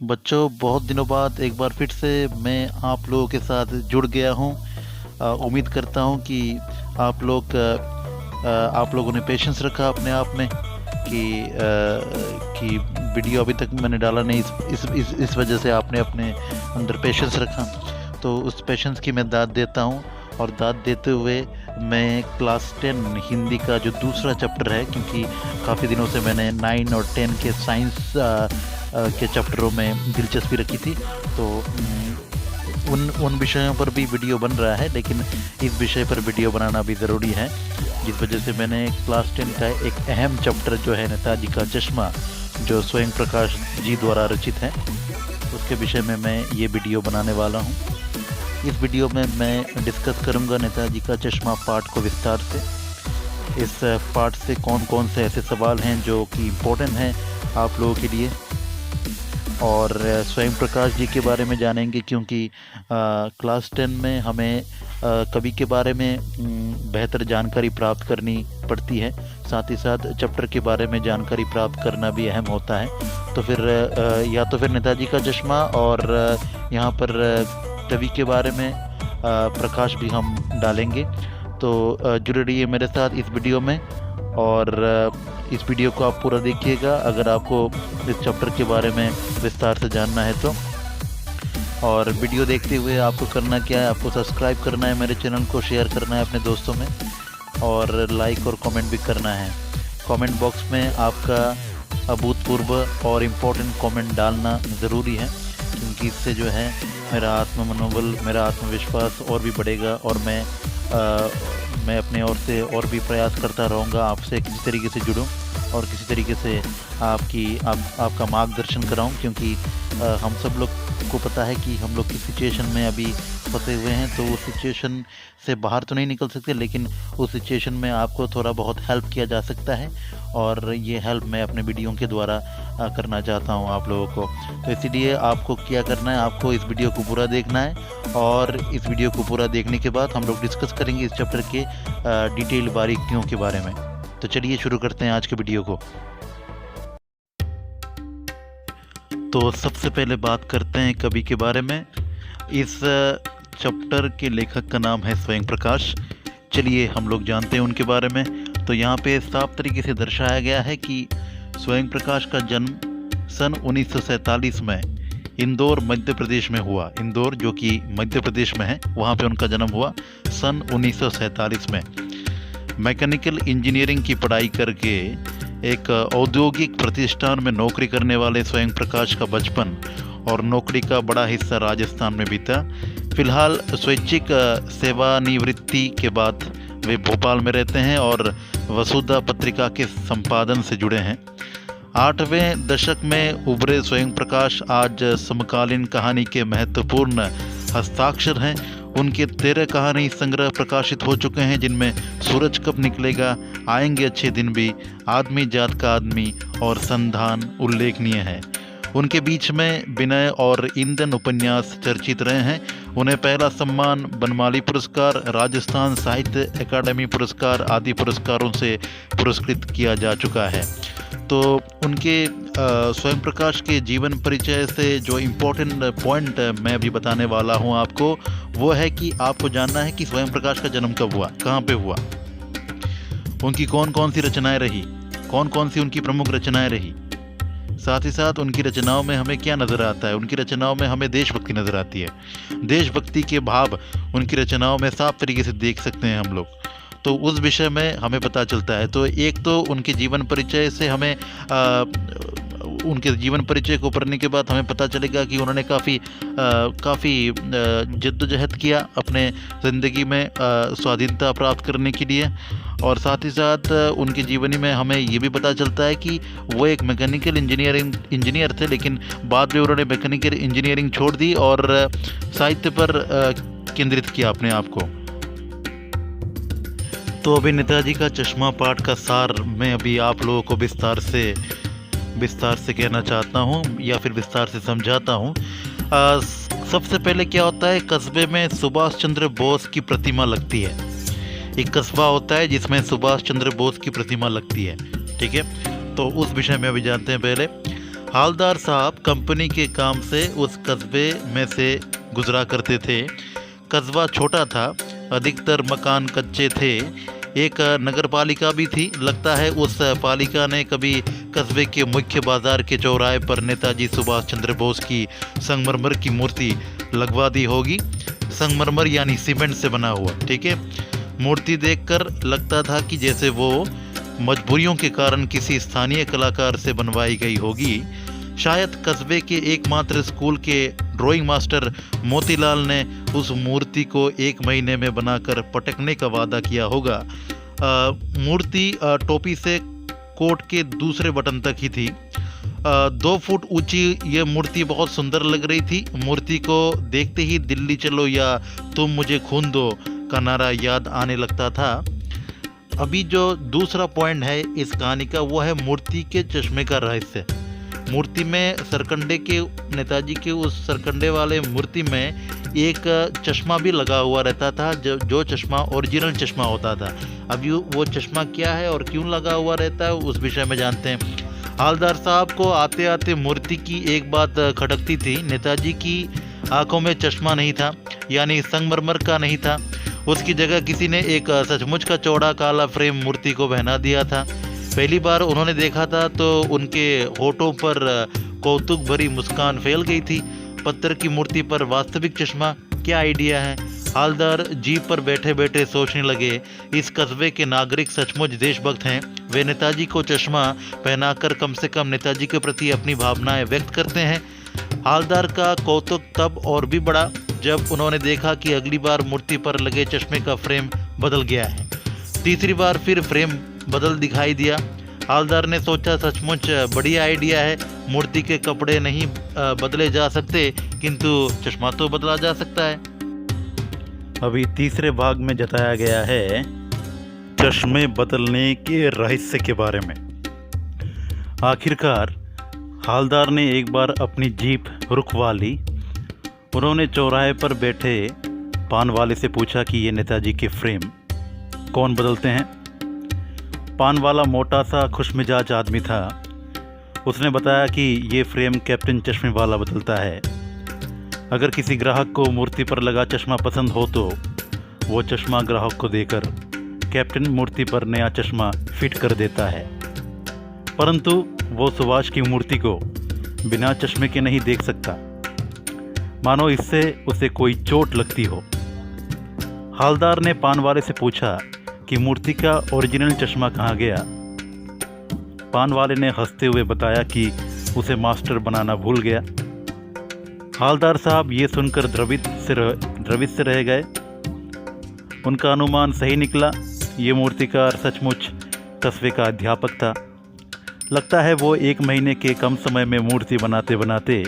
बच्चों, बहुत दिनों बाद एक बार फिर से मैं आप लोगों के साथ जुड़ गया हूँ। उम्मीद करता हूँ कि आप लोगों ने पेशेंस रखा अपने आप में कि वीडियो अभी तक मैंने डाला नहीं, इस वजह से आपने अपने अंदर पेशेंस रखा। तो उस पेशेंस की मैं दाद देता हूँ, और दाद देते हुए मैं क्लास 10 हिंदी का जो दूसरा चैप्टर है, क्योंकि काफ़ी दिनों से मैंने 9 और 10 के साइंस के चैप्टरों में दिलचस्पी रखी थी, तो उन विषयों पर भी वीडियो बन रहा है, लेकिन इस विषय पर वीडियो बनाना भी ज़रूरी है। जिस वजह से मैंने क्लास 10 का एक अहम चैप्टर जो है नेताजी का चश्मा, जो स्वयं प्रकाश जी द्वारा रचित है, उसके विषय में मैं ये वीडियो बनाने वाला हूँ। इस वीडियो में मैं डिस्कस करूँगा नेताजी का चश्मा पाठ को विस्तार से। इस पाठ से कौन कौन से ऐसे सवाल हैं जो कि इम्पोर्टेंट हैं आप लोगों के लिए, और स्वयं प्रकाश जी के बारे में जानेंगे, क्योंकि क्लास 10 में हमें कवि के बारे में बेहतर जानकारी प्राप्त करनी पड़ती है। साथ ही साथ चैप्टर के बारे में जानकारी प्राप्त करना भी अहम होता है। तो फिर या तो फिर नेताजी का चश्मा और यहाँ पर कवि के बारे में प्रकाश भी हम डालेंगे। तो जुड़े रहिए मेरे साथ इस वीडियो में, और इस वीडियो को आप पूरा देखिएगा अगर आपको इस चैप्टर के बारे में विस्तार से जानना है तो। और वीडियो देखते हुए आपको करना क्या है, आपको सब्सक्राइब करना है, मेरे चैनल को शेयर करना है अपने दोस्तों में, और लाइक और कमेंट भी करना है। कमेंट बॉक्स में आपका अभूतपूर्व और इम्पोर्टेंट कमेंट डालना ज़रूरी है, क्योंकि इससे जो है मेरा आत्ममनोबल, मेरा आत्मविश्वास और भी बढ़ेगा, और मैं अपने ओर से और भी प्रयास करता रहूँगा आपसे किसी तरीके से जुड़ूँ और किसी तरीके से आपका मार्गदर्शन कराऊँ, क्योंकि हम सब लोग को पता है कि हम लोग किस सिचुएशन में अभी फंसे हुए हैं। तो उस सिचुएशन से बाहर तो नहीं निकल सकते, लेकिन उस सिचुएशन में आपको थोड़ा बहुत हेल्प किया जा सकता है, और ये हेल्प मैं अपने वीडियो के द्वारा करना चाहता हूँ आप लोगों को। तो इसीलिए आपको क्या करना है, आपको इस वीडियो को पूरा देखना है, और इस वीडियो को पूरा देखने के बाद हम लोग डिस्कस करेंगे इस चैप्टर के डिटेल बारीकियों के बारे में। तो चलिए शुरू करते हैं आज के वीडियो को। तो सबसे पहले बात करते हैं कवि के बारे में। इस चैप्टर के लेखक का नाम है स्वयं प्रकाश। चलिए हम लोग जानते हैं उनके बारे में। तो यहाँ पे साफ तरीके से दर्शाया गया है कि स्वयं प्रकाश का जन्म सन 1947 में इंदौर मध्य प्रदेश में हुआ। इंदौर जो कि मध्य प्रदेश में है, वहाँ पे उनका जन्म हुआ सन 1947 में। मैकेनिकल इंजीनियरिंग की पढ़ाई करके एक औद्योगिक प्रतिष्ठान में नौकरी करने वाले स्वयं प्रकाश का बचपन और नौकरी का बड़ा हिस्सा राजस्थान में बीता। फिलहाल स्वैच्छिक सेवानिवृत्ति के बाद वे भोपाल में रहते हैं और वसुधा पत्रिका के संपादन से जुड़े हैं। 8वें दशक में उभरे स्वयं प्रकाश आज समकालीन कहानी के महत्वपूर्ण हस्ताक्षर हैं। उनके 13 कहानी संग्रह प्रकाशित हो चुके हैं, जिनमें सूरज कब निकलेगा, आएंगे अच्छे दिन भी, आदमी जात का आदमी और संधान उल्लेखनीय है। उनके बीच में विनय और ईंधन उपन्यास चर्चित रहे हैं। उन्हें पहला सम्मान बनमाली पुरस्कार, राजस्थान साहित्य अकादमी पुरस्कार आदि पुरस्कारों से पुरस्कृत किया जा चुका है। तो उनके स्वयं प्रकाश के जीवन परिचय से जो इम्पोर्टेंट पॉइंट मैं अभी बताने वाला हूं आपको, वो है कि आपको जानना है कि स्वयं प्रकाश का जन्म कब हुआ, कहाँ पे हुआ, उनकी कौन कौन सी रचनाएं रही, कौन कौन सी उनकी प्रमुख रचनाएं रही। साथ ही साथ उनकी रचनाओं में हमें क्या नज़र आता है। उनकी रचनाओं में हमें देशभक्ति नज़र आती है। देशभक्ति के भाव उनकी रचनाओं में साफ तरीके से देख सकते हैं हम लोग। तो उस विषय में हमें पता चलता है। तो एक तो उनके जीवन परिचय से हमें उनके जीवन परिचय को पढ़ने के बाद हमें पता चलेगा कि उन्होंने काफ़ी जद्दोजहद किया अपने ज़िंदगी में स्वाधीनता प्राप्त करने के लिए। और साथ ही साथ उनकी जीवनी में हमें ये भी पता चलता है कि वो एक मैकेनिकल इंजीनियर थे, लेकिन बाद में उन्होंने मैकेनिकल इंजीनियरिंग छोड़ दी और साहित्य पर केंद्रित किया अपने आप को। तो अभी नेताजी का चश्मा पाठ का सार मैं अभी आप लोगों को विस्तार से कहना चाहता हूँ, या फिर विस्तार से समझाता हूँ। सबसे पहले क्या होता है, कस्बे में सुभाष चंद्र बोस की प्रतिमा लगती है। एक कस्बा होता है जिसमें सुभाष चंद्र बोस की प्रतिमा लगती है, ठीक है। तो उस विषय में अभी जानते हैं पहले। हालदार साहब कंपनी के काम से उस कस्बे में से गुजरा करते थे। कस्बा छोटा था, अधिकतर मकान कच्चे थे। एक नगर पालिका भी थी। लगता है उस पालिका ने कभी कस्बे के मुख्य बाजार के चौराहे पर नेताजी सुभाष चंद्र बोस की संगमरमर की मूर्ति लगवा दी होगी। संगमरमर यानी सीमेंट से बना हुआ, ठीक है। मूर्ति देखकर लगता था कि जैसे वो मजबूरियों के कारण किसी स्थानीय कलाकार से बनवाई गई होगी। शायद कस्बे के एकमात्र स्कूल के ड्राइंग मास्टर मोतीलाल ने उस मूर्ति को 1 महीने में बनाकर पटकने का वादा किया होगा। मूर्ति टोपी से कोट के दूसरे बटन तक ही थी। 2 फुट ऊंची ये मूर्ति बहुत सुंदर लग रही थी। मूर्ति को देखते ही दिल्ली चलो या तुम मुझे खून दो का नारा याद आने लगता था। अभी जो दूसरा पॉइंट है इस कहानी का वो है मूर्ति के चश्मे का रहस्य। मूर्ति में सरकंडे के नेताजी के उस सरकंडे वाले मूर्ति में एक चश्मा भी लगा हुआ रहता था, जो चश्मा ओरिजिनल चश्मा होता था। अभी वो चश्मा क्या है और क्यों लगा हुआ रहता है उस विषय में जानते हैं। हालदार साहब को आते आते मूर्ति की एक बात खटकती थी। नेताजी की आंखों में चश्मा नहीं था, यानी संगमरमर का नहीं था। उसकी जगह किसी ने एक सचमुच का चौड़ा काला फ्रेम मूर्ति को पहना दिया था। पहली बार उन्होंने देखा था तो उनके होठों पर कौतुक भरी मुस्कान फैल गई थी। पत्थर की मूर्ति पर वास्तविक चश्मा, क्या आइडिया है। हालदार जीप पर बैठे बैठे सोचने लगे, इस कस्बे के नागरिक सचमुच देशभक्त हैं। वे नेताजी को चश्मा पहनाकर कम से कम नेताजी के प्रति अपनी भावनाएं व्यक्त करते हैं। हालदार का कौतुक तब और भी बढ़ा जब उन्होंने देखा कि अगली बार मूर्ति पर लगे चश्मे का फ्रेम बदल गया है। तीसरी बार फिर फ्रेम बदल दिखाई दिया। हालदार ने सोचा, सचमुच बढ़िया आइडिया है। मूर्ति के कपड़े नहीं बदले जा सकते, किंतु चश्मा तो बदला जा सकता है। अभी तीसरे भाग में जताया गया है चश्मे बदलने के रहस्य के बारे में। आखिरकार हालदार ने एक बार अपनी जीप रुकवा ली। उन्होंने चौराहे पर बैठे पान वाले से पूछा कि ये नेताजी के फ्रेम कौन बदलते हैं। पान वाला मोटा सा खुशमिजाज आदमी था। उसने बताया कि ये फ्रेम कैप्टन चश्मे वाला बदलता है। अगर किसी ग्राहक को मूर्ति पर लगा चश्मा पसंद हो तो वो चश्मा ग्राहक को देकर कैप्टन मूर्ति पर नया चश्मा फिट कर देता है, परंतु वो सुभाष की मूर्ति को बिना चश्मे के नहीं देख सकता, मानो इससे उसे कोई चोट लगती हो। हालदार ने पान वाले से पूछा कि मूर्ति का ओरिजिनल चश्मा कहाँ गया। पान वाले ने हंसते हुए बताया कि उसे मास्टर बनाना भूल गया। हालदार साहब ये सुनकर द्रवित से रह गए। उनका अनुमान सही निकला। ये मूर्तिकार सचमुच कस्बे का अध्यापक था। लगता है वो 1 महीने के कम समय में मूर्ति बनाते बनाते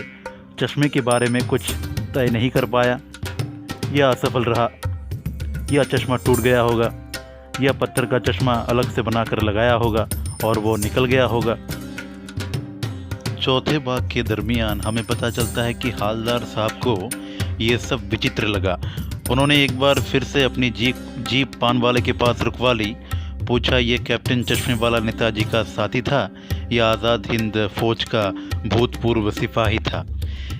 चश्मे के बारे में कुछ तय नहीं कर पाया। यह असफल रहा, या चश्मा टूट गया होगा, या पत्थर का चश्मा अलग से बनाकर लगाया होगा और वो निकल गया होगा। चौथे भाग के दरमियान हमें पता चलता है कि हालदार साहब को ये सब विचित्र लगा। उन्होंने एक बार फिर से अपनी जीप पान वाले के पास रुकवा ली। पूछा, ये कैप्टन चश्मे वाला नेताजी का साथी था या आज़ाद हिंद फौज का भूतपूर्व सिपाही था।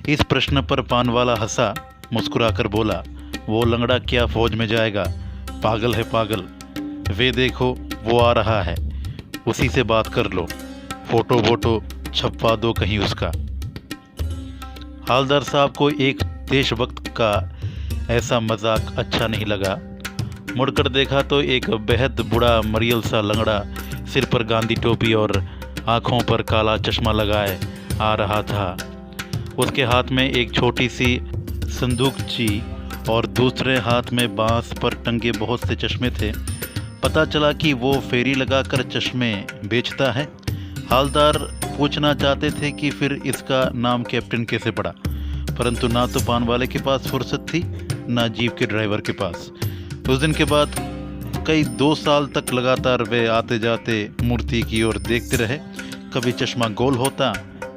इस प्रश्न पर पान वाला हंसा, मुस्कुराकर बोला, वो लंगड़ा क्या फौज में जाएगा, पागल है पागल। वे देखो वो आ रहा है, उसी से बात कर लो, फोटो वोटो छपवा दो कहीं उसका। हालदार साहब को एक देशभक्त का ऐसा मजाक अच्छा नहीं लगा। मुड़कर देखा तो एक बेहद बूढ़ा मरियल सा लंगड़ा सिर पर गांधी टोपी और आँखों पर काला चश्मा लगाए आ रहा था। उसके हाथ में एक छोटी सी संदूकची और दूसरे हाथ में बांस पर टंगे बहुत से चश्मे थे। पता चला कि वो फेरी लगाकर चश्मे बेचता है। हालदार पूछना चाहते थे कि फिर इसका नाम कैप्टन कैसे पड़ा, परंतु ना तो पान वाले के पास फुर्सत थी, ना जीप के ड्राइवर के पास। उस दिन के बाद कई 2 साल तक लगातार वे आते जाते मूर्ति की ओर देखते रहे। कभी चश्मा गोल होता,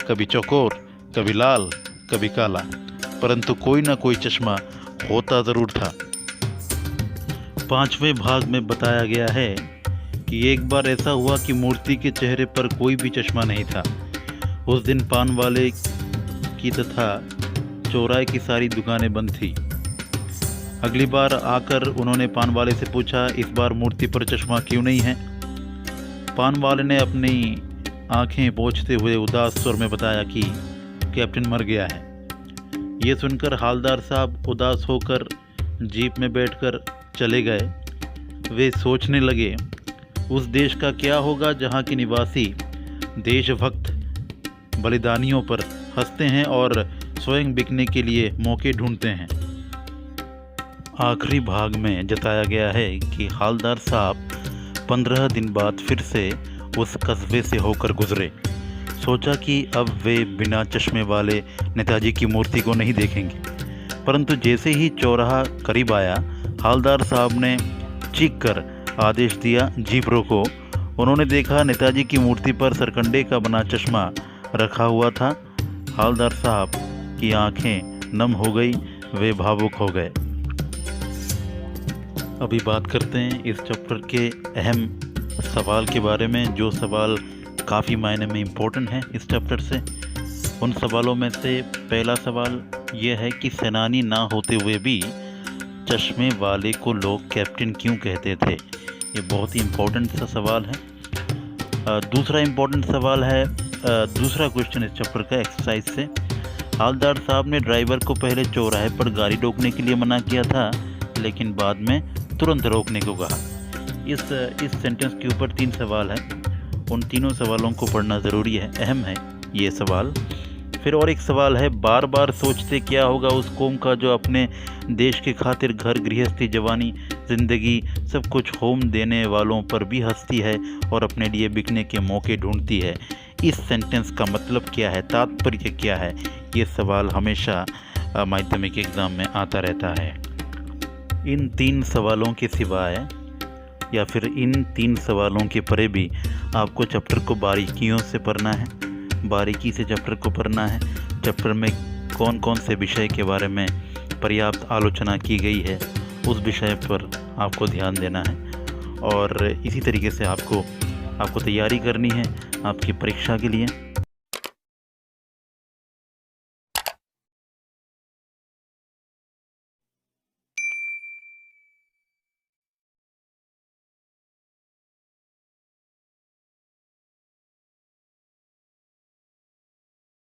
कभी चौकोर, कभी लाल, कभी काला, परंतु कोई ना कोई चश्मा होता ज़रूर था। 5वें भाग में बताया गया है कि एक बार ऐसा हुआ कि मूर्ति के चेहरे पर कोई भी चश्मा नहीं था। उस दिन पान वाले की तथा चौराहे की सारी दुकानें बंद थी। अगली बार आकर उन्होंने पान वाले से पूछा, इस बार मूर्ति पर चश्मा क्यों नहीं है? पान वाले ने अपनी आंखें पोंछते हुए उदास स्वर में बताया कि कैप्टन मर गया है। ये सुनकर हालदार साहब उदास होकर जीप में बैठकर चले गए। वे सोचने लगे, उस देश का क्या होगा जहाँ के निवासी देशभक्त बलिदानियों पर हंसते हैं और स्वयं बिकने के लिए मौके ढूंढते हैं। आखिरी भाग में जताया गया है कि हालदार साहब 15 दिन बाद फिर से उस कस्बे से होकर गुजरे। सोचा कि अब वे बिना चश्मे वाले नेताजी की मूर्ति को नहीं देखेंगे, परंतु जैसे ही चौराहा करीब आया, हालदार साहब ने चीख कर आदेश दिया, जीप रोको। उन्होंने देखा नेताजी की मूर्ति पर सरकंडे का बना चश्मा रखा हुआ था। हालदार साहब की आंखें नम हो गई, वे भावुक हो गए। अभी बात करते हैं इस चैप्टर के अहम सवाल के बारे में, जो सवाल काफ़ी मायने में इम्पोर्टेंट है इस चैप्टर से। उन सवालों में से पहला सवाल यह है कि सेनानी ना होते हुए भी चश्मे वाले को लोग कैप्टन क्यों कहते थे? ये बहुत ही इम्पोर्टेंट सा सवाल है। दूसरा इम्पोर्टेंट सवाल है, दूसरा क्वेश्चन इस चैप्टर का एक्सरसाइज से। हालदार साहब ने ड्राइवर को पहले चौराहे पर गाड़ी रोकने के लिए मना किया था, लेकिन बाद में तुरंत रोकने को कहा। इस सेंटेंस के ऊपर 3 सवाल हैं। उन तीनों सवालों को पढ़ना ज़रूरी है, अहम है ये सवाल। फिर और एक सवाल है, बार बार सोचते क्या होगा उस कौम का जो अपने देश के खातिर घर गृहस्थी, जवानी, ज़िंदगी सब कुछ होम देने वालों पर भी हंसती है और अपने लिए बिकने के मौके ढूंढती है। इस सेंटेंस का मतलब क्या है, तात्पर्य क्या है? ये सवाल हमेशा माध्यमिक एग्ज़ाम में आता रहता है। इन 3 सवालों के सिवाय या फिर इन 3 सवालों के परे भी आपको चैप्टर को बारीकियों से पढ़ना है, बारीकी से चैप्टर को पढ़ना है। चैप्टर में कौन कौन से विषय के बारे में पर्याप्त आलोचना की गई है, उस विषय पर आपको ध्यान देना है। और इसी तरीके से आपको तैयारी करनी है आपकी परीक्षा के लिए।